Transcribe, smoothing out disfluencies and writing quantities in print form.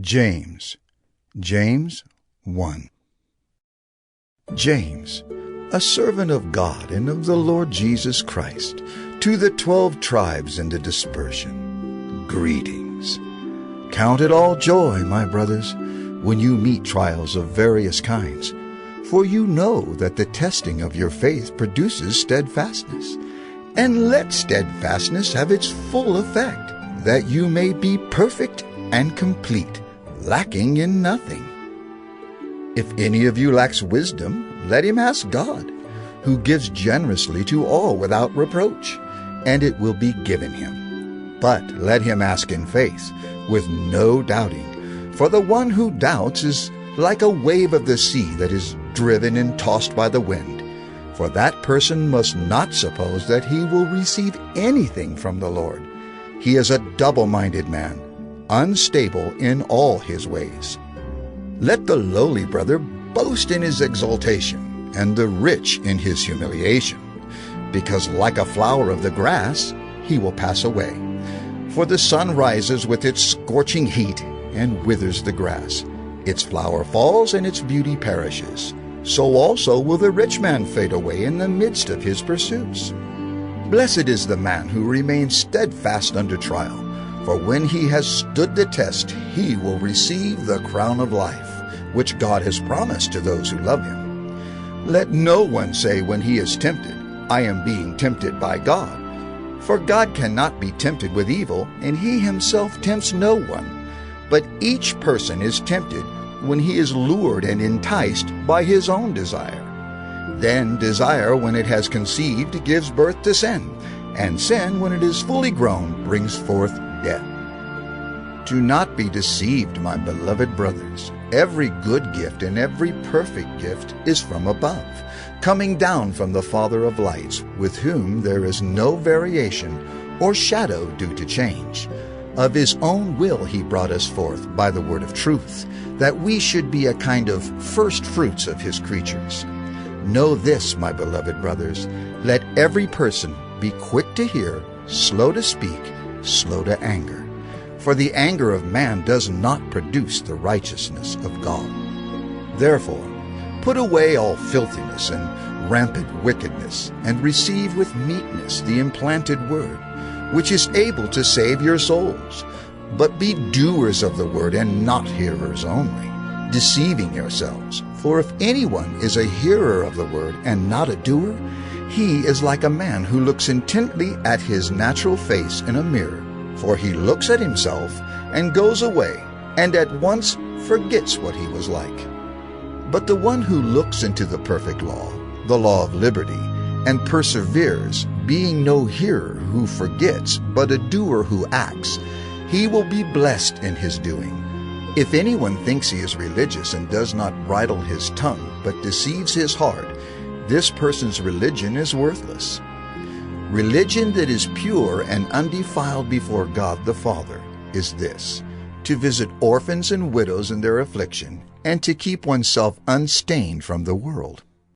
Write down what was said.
James, James 1. James, a servant of God and of the Lord Jesus Christ, to the 12 tribes in the dispersion, greetings. Count it all joy, my brothers, when you meet trials of various kinds, for you know that the testing of your faith produces steadfastness. And let steadfastness have its full effect, that you may be perfect and complete, lacking in nothing. If any of you lacks wisdom, let him ask God, who gives generously to all without reproach, and it will be given him. But let him ask in faith, with no doubting. For the one who doubts is like a wave of the sea that is driven and tossed by the wind. For that person must not suppose that he will receive anything from the Lord. He is a double-minded man, unstable in all his ways. Let the lowly brother boast in his exaltation, and the rich in his humiliation, because like a flower of the grass he will pass away. For the sun rises with its scorching heat and withers the grass. Its flower falls and its beauty perishes. So also will the rich man fade away in the midst of his pursuits. Blessed is the man who remains steadfast under trial, for when he has stood the test, he will receive the crown of life, which God has promised to those who love him. Let no one say when he is tempted, I am being tempted by God. For God cannot be tempted with evil, and he himself tempts no one. But each person is tempted when he is lured and enticed by his own desire. Then desire, when it has conceived, gives birth to sin, and sin, when it is fully grown, brings forth death. Do not be deceived, my beloved brothers. Every good gift and every perfect gift is from above, coming down from the Father of lights, with whom there is no variation or shadow due to change. Of his own will he brought us forth by the word of truth, that we should be a kind of first fruits of his creatures. Know this, my beloved brothers, let every person be quick to hear, slow to speak, slow to anger. For the anger of man does not produce the righteousness of God. Therefore, put away all filthiness and rampant wickedness, and receive with meekness the implanted word, which is able to save your souls. But be doers of the word and not hearers only, deceiving yourselves. For if anyone is a hearer of the word and not a doer, he is like a man who looks intently at his natural face in a mirror. For he looks at himself and goes away, and at once forgets what he was like. But the one who looks into the perfect law, the law of liberty, and perseveres, being no hearer who forgets, but a doer who acts, he will be blessed in his doing. If anyone thinks he is religious and does not bridle his tongue, but deceives his heart, this person's religion is worthless. Religion that is pure and undefiled before God the Father is this: to visit orphans and widows in their affliction, and to keep oneself unstained from the world.